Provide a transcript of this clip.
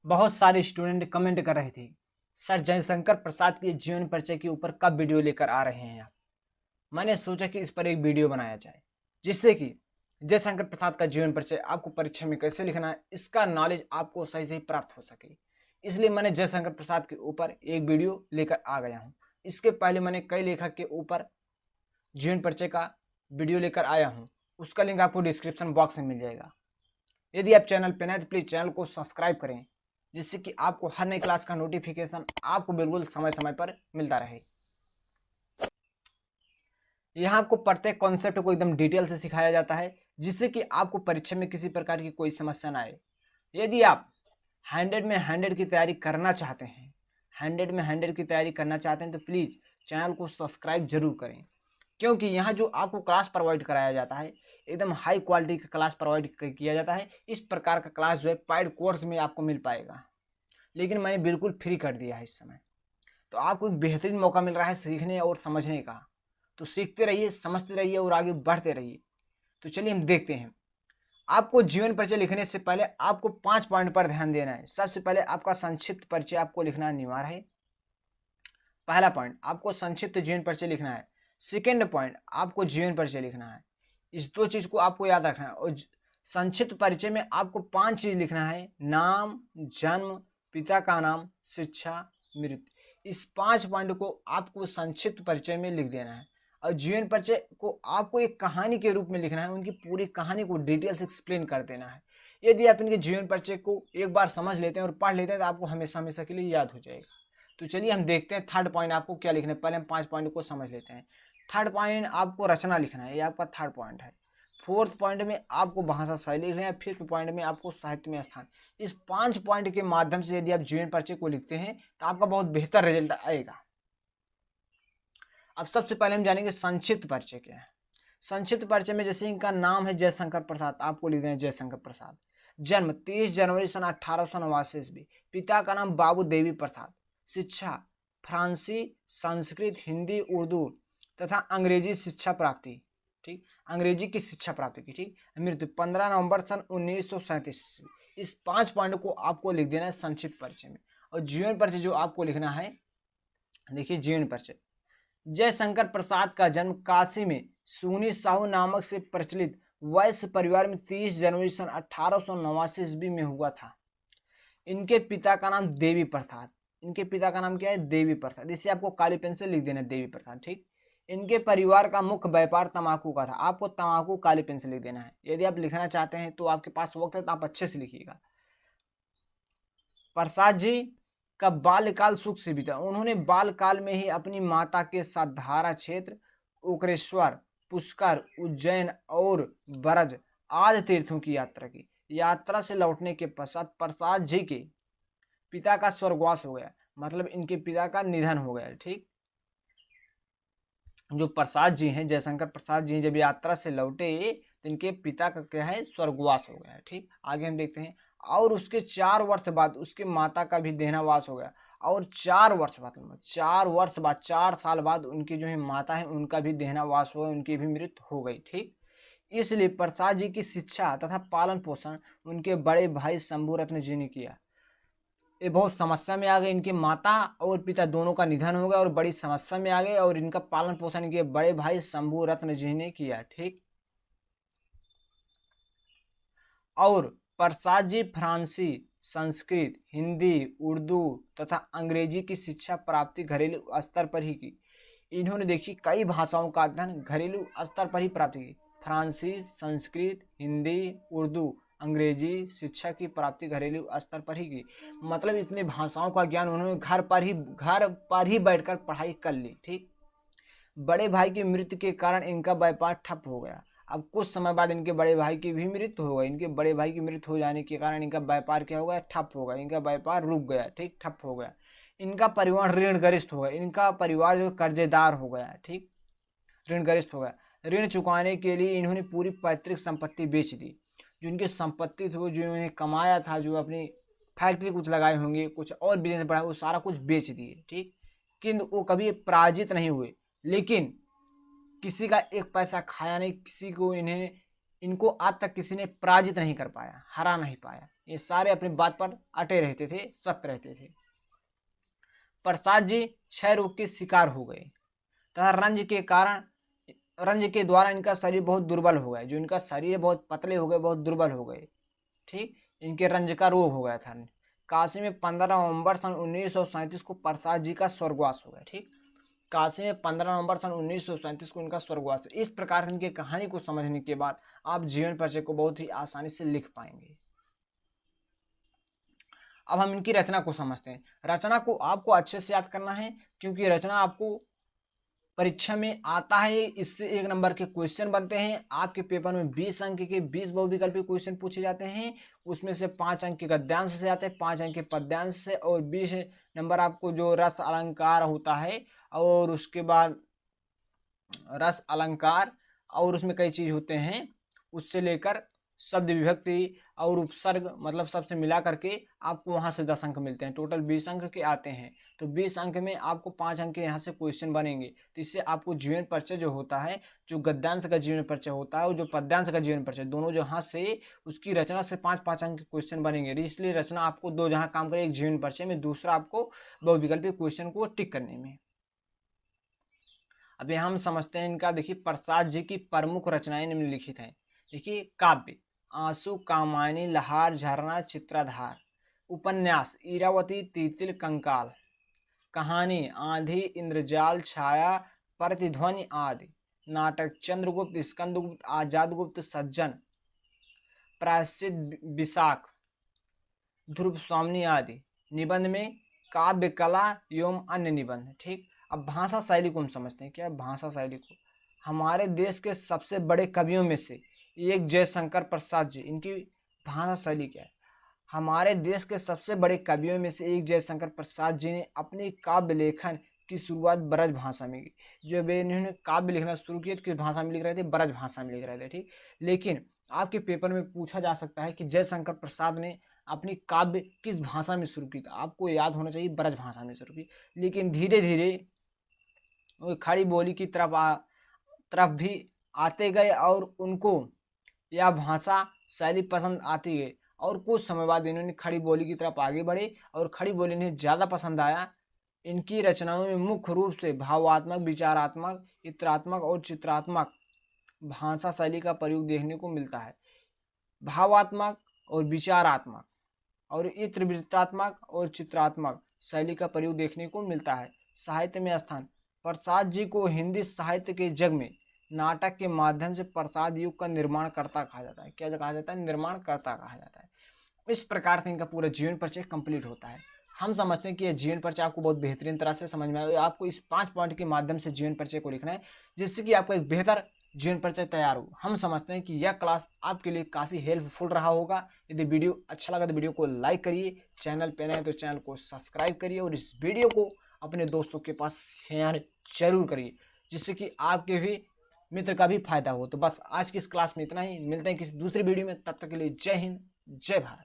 बहुत सारे student comment कर रहे थे, सर जयशंकर प्रसाद के जीवन परिचय के ऊपर कब वीडियो लेकर आ रहे हैं आप। मैंने सोचा कि इस पर एक वीडियो बनाया जाए जिससे कि जयशंकर प्रसाद का जीवन परिचय आपको परीक्षा में कैसे लिखना है इसका नॉलेज आपको सही सही प्राप्त हो सके। इसलिए मैंने जयशंकर प्रसाद के ऊपर एक वीडियो लेकर आ गया हूँ। इसके पहले मैंने कई लेखक के ऊपर जीवन परिचय का वीडियो लेकर आया हूँ, उसका लिंक आपको डिस्क्रिप्शन बॉक्स में मिल जाएगा। यदि आप चैनल पर नए तो प्लीज़ चैनल को सब्सक्राइब करें जिससे कि आपको हर नई क्लास का नोटिफिकेशन आपको बिल्कुल समय समय पर मिलता रहे। यहाँ आपको प्रत्येक कॉन्सेप्ट को एकदम डिटेल से सिखाया जाता है जिससे कि आपको परीक्षा में किसी प्रकार की कोई समस्या ना आए। यदि आप 100 में 100 की तैयारी करना चाहते हैं 100 में 100 की तैयारी करना चाहते हैं तो प्लीज़ चैनल को सब्सक्राइब जरूर करें, क्योंकि यहाँ जो आपको क्लास प्रोवाइड कराया जाता है एकदम हाई क्वालिटी का क्लास प्रोवाइड किया जाता है। इस प्रकार का क्लास जो है पेड कोर्स में आपको मिल पाएगा, लेकिन मैंने बिल्कुल फ्री कर दिया है इस समय। तो आपको एक बेहतरीन मौका मिल रहा है सीखने और समझने का, तो सीखते रहिए, समझते रहिए और आगे बढ़ते रहिए। तो चलिए हम देखते हैं। आपको जीवन परिचय लिखने से पहले आपको 5 पॉइंट पर ध्यान देना है। सबसे पहले आपका संक्षिप्त परिचय आपको लिखना अनिवार्य है। पहला पॉइंट, आपको संक्षिप्त जीवन परिचय लिखना है। सेकेंड पॉइंट, आपको जीवन परिचय लिखना है। इस दो चीज को आपको याद रखना है। और संक्षिप्त परिचय में आपको 5 चीज लिखना है: नाम, जन्म, पिता का नाम, शिक्षा, मृत्यु। इस 5 पॉइंट को आपको संक्षिप्त परिचय में लिख देना है। और जीवन परिचय को आपको एक कहानी के रूप में लिखना है, उनकी पूरी कहानी को डिटेल से एक्सप्लेन कर देना है। यदि आप इनके जीवन परिचय को एक बार समझ लेते हैं और पढ़ लेते हैं तो आपको हमेशा हमेशा के लिए याद हो जाएगा। तो चलिए हम देखते हैं थर्ड पॉइंट आपको क्या लिखना है। पहले हम 5 पॉइंट को समझ लेते हैं। थर्ड पॉइंट आपको रचना लिखना है, ये आपका थर्ड पॉइंट है। फोर्थ पॉइंट में आपको भाषा शैली लिखना है। फिफ्थ पॉइंट में आपको साहित्य में स्थान। इस 5 पॉइंट के माध्यम से यदि आप जीवन परिचय को लिखते हैं तो आपका बहुत बेहतर रिजल्ट आएगा। अब सबसे पहले हम जानेंगे संक्षिप्त परिचय क्या है। संक्षिप्त परिचय में जैसे इनका नाम है जयशंकर प्रसाद, आपको लिख देना जयशंकर प्रसाद। जन्म 30 जनवरी सन 1889 ईस्वी। पिता का नाम बाबू देवी प्रसाद। शिक्षा फ्रांसी, संस्कृत, हिंदी, उर्दू तथा अंग्रेजी शिक्षा प्राप्ति। ठीक, अंग्रेजी की शिक्षा प्राप्ति की। ठीक, मृत्यु 15 नवंबर सन 1937 ईस्वी। इस 5 पॉइंट को आपको लिख देना है संक्षिप्त परिचय में। और जीवन परिचय जो आपको लिखना है, देखिए जीवन परिचय। जयशंकर प्रसाद का जन्म काशी में सूनी साहू नामक से प्रचलित वैश्य परिवार में 30 जनवरी सन 1889 ईस्वी में हुआ था। इनके पिता का नाम देवी प्रसाद। इनके पिता का नाम क्या है? देवी प्रसाद। इसे आपको काली पेन से लिख देना है, देवी प्रसाद। ठीक, इनके परिवार का मुख्य व्यापार तंबाकू का था। आपको तंबाकू काली पेन से लिख देना है। यदि आप लिखना चाहते हैं तो आपके पास वक्त है तो आप अच्छे से लिखिएगा। प्रसाद जी का बाल्यकाल सुख से बीता। उन्होंने बालकाल में ही अपनी माता के साथ धारा क्षेत्र, ओकरेश्वर, पुष्कर, उज्जैन और ब्रज आदि तीर्थों की यात्रा की। यात्रा से लौटने के पश्चात प्रसाद जी के पिता का स्वर्गवास हो गया, मतलब इनके पिता का निधन हो गया। ठीक, जो प्रसाद जी हैं, जयशंकर प्रसाद जी जब यात्रा से लौटे तो इनके पिता का क्या है? स्वर्गवास हो गया। ठीक, आगे हम देखते हैं। और उसके 4 वर्ष बाद उसके माता का भी देहांतवास हो गया। और 4 वर्ष बाद, 4 वर्ष बाद, 4 साल बाद उनकी जो है माता है उनका भी देहांतवास हुआ, उनकी भी मृत्यु हो गई। ठीक, इसलिए प्रसाद जी की शिक्षा तथा पालन पोषण उनके बड़े भाई शंभू रत्न जी ने किया। ये बहुत समस्या में आ गए, इनके माता और पिता दोनों का निधन हो गया और बड़ी समस्या में आ गए, और इनका पालन पोषण इनके बड़े भाई शंभू रत्न जी ने किया। ठीक, और प्रसाद जी फ्रांसी, संस्कृत, हिंदी, उर्दू तथा अंग्रेजी की शिक्षा प्राप्ति घरेलू स्तर पर ही की। इन्होंने देखी कई भाषाओं का अध्ययन घरेलू स्तर पर ही प्राप्त की। फ्रांसी, संस्कृत, हिंदी, उर्दू, अंग्रेजी शिक्षा की प्राप्ति घरेलू स्तर पर ही की। मतलब इतने भाषाओं का ज्ञान उन्होंने घर पर ही बैठकर पढ़ाई कर ली। ठीक, बड़े भाई की मृत्यु के कारण इनका व्यापार ठप हो गया। अब कुछ समय बाद इनके बड़े भाई की भी मृत्यु हो गई। इनके बड़े भाई की मृत्यु हो जाने के कारण इनका व्यापार क्या हो गया? ठप हो गया। इनका व्यापार रुक गया। ठीक, ठप हो गया। इनका परिवार ऋणग्रस्त हो गया। इनका परिवार जो कर्जेदार हो गया। ठीक, ऋणग्रस्त हो गया। ऋण चुकाने के लिए इन्होंने पूरी पैतृक संपत्ति बेच दी। जो इनकी संपत्ति थी, जो इन्होंने कमाया था, जो अपनी फैक्ट्री कुछ लगाए होंगे, कुछ और बिजनेस बढ़ाया, वो सारा कुछ बेच दिए। ठीक, किंतु वो कभी पराजित नहीं हुए, लेकिन किसी का एक पैसा खाया नहीं, किसी को इनको आज तक किसी ने पराजित नहीं कर पाया, हरा नहीं पाया। ये सारे अपनी बात पर अटे रहते थे, सख्त रहते थे। प्रसाद जी क्षय रोग के शिकार हो गए तथा रंज के द्वारा इनका शरीर बहुत दुर्बल हो गया। जो इनका शरीर बहुत पतले हो गए, बहुत दुर्बल हो गए। ठीक, इनके रंज का रोग हो गया था। काशी में 15 नवंबर सन 1937 को प्रसाद जी का स्वर्गवास हो गया। ठीक, काशी में 15 नवंबर सन 1937 को इनका स्वर्गवास। इस प्रकार से इनकी कहानी को समझने के बाद आप जीवन परिचय को बहुत ही आसानी से लिख पाएंगे। अब हम इनकी रचना को समझते हैं। रचना को आपको अच्छे से याद करना है, क्योंकि रचना आपको परीक्षा में आता है। इससे 1 नंबर के क्वेश्चन बनते हैं। आपके पेपर में 20 अंक के 20 बहुविकल्पी क्वेश्चन पूछे जाते हैं। उसमें से 5 अंक के गद्यांश से आते हैं, 5 अंक के पद्यांश से, और 20 नंबर आपको जो रस अलंकार होता है, और उसके बाद रस अलंकार और उसमें कई चीज होते हैं, उससे लेकर शब्द विभक्ति और उपसर्ग, मतलब सबसे मिला करके आपको वहां से 10 अंक मिलते हैं। टोटल 20 अंक के आते हैं। तो 20 अंक में आपको 5 अंक के यहाँ से क्वेश्चन बनेंगे। तो इससे आपको जीवन परिचय जो होता है, जो गद्यांश का जीवन परिचय होता है और जो पद्यांश का जीवन परिचय, दोनों जहाँ से उसकी रचना से 5-5 अंक के क्वेश्चन बनेंगे। इसलिए रचना आपको 2 जहाँ काम करे, एक जीवन परिचय में, दूसरा आपको बहुविकल्पी क्वेश्चन को टिक करने में। अभी हम समझते हैं इनका। देखिए, प्रसाद जी की प्रमुख रचनाएं निम्नलिखित हैं। देखिए, काव्य आंसू, कामायनी, लहार, झरना, चित्राधार। उपन्यास इरावती, तीतिल, कंकाल। कहानी आंधी, इंद्रजाल, छाया, प्रतिध्वनि आदि। नाटक चंद्रगुप्त, स्कंदगुप्त, आजादगुप्त, सज्जन, प्रायश्चित, विशाख, ध्रुव स्वामिनी आदि। निबंध में काव्य कला एवं अन्य निबंध। ठीक, अब भाषा शैली को हम समझते हैं। क्या है भाषा शैली को? हमारे देश के सबसे बड़े कवियों में से एक जयशंकर प्रसाद जी, इनकी भाषा शैली क्या है? हमारे देश के सबसे बड़े कवियों में से एक जयशंकर प्रसाद जी ने अपनी काव्य लेखन की शुरुआत ब्रज भाषा में की। जब इन्होंने काव्य लिखना शुरू किया तो किस भाषा में लिख रहे थे? ब्रज भाषा में लिख रहे थे। ठीक, लेकिन आपके पेपर में पूछा जा सकता है कि जयशंकर प्रसाद ने अपनी काव्य किस भाषा में शुरू की? तो आपको याद होना चाहिए ब्रज भाषा में शुरू की। लेकिन धीरे धीरे वो खड़ी बोली की तरफ भी आते गए और उनको यह भाषा शैली पसंद आती गई, और कुछ समय बाद इन्होंने खड़ी बोली की तरफ आगे बढ़े और खड़ी बोली इन्हें ज़्यादा पसंद आया। इनकी रचनाओं में मुख्य रूप से भावात्मक, विचारात्मक, इत्रात्मक और चित्रात्मक भाषा शैली का प्रयोग देखने को मिलता है। भावात्मक और विचारात्मक और इत्रवृत्तात्मक और चित्रात्मक शैली का प्रयोग देखने को मिलता है। साहित्य में स्थान प्रसाद जी को हिंदी साहित्य के जग में नाटक के माध्यम से प्रसाद युग का निर्माणकर्ता कहा जाता है। क्या कहा जाता है? निर्माणकर्ता कहा जाता है। इस प्रकार से इनका पूरा जीवन परिचय कंप्लीट होता है। हम समझते हैं कि यह जीवन परिचय आपको बहुत बेहतरीन तरह से समझ में आए। आपको इस 5 पॉइंट के माध्यम से जीवन परिचय को लिखना है, जिससे कि आपका एक बेहतर जीवन परिचय तैयार हो। हम समझते हैं कि यह क्लास आपके लिए काफ़ी हेल्पफुल रहा होगा। यदि वीडियो अच्छा लगा तो वीडियो को लाइक करिए, चैनल पर नए तो चैनल को सब्सक्राइब करिए, और इस वीडियो को अपने दोस्तों के पास शेयर जरूर करिए, जिससे कि आपके भी मित्र का भी फायदा हो। तो बस आज की इस क्लास में इतना ही। मिलते हैं किसी दूसरी वीडियो में, तब तक के लिए जय हिंद, जय भारत।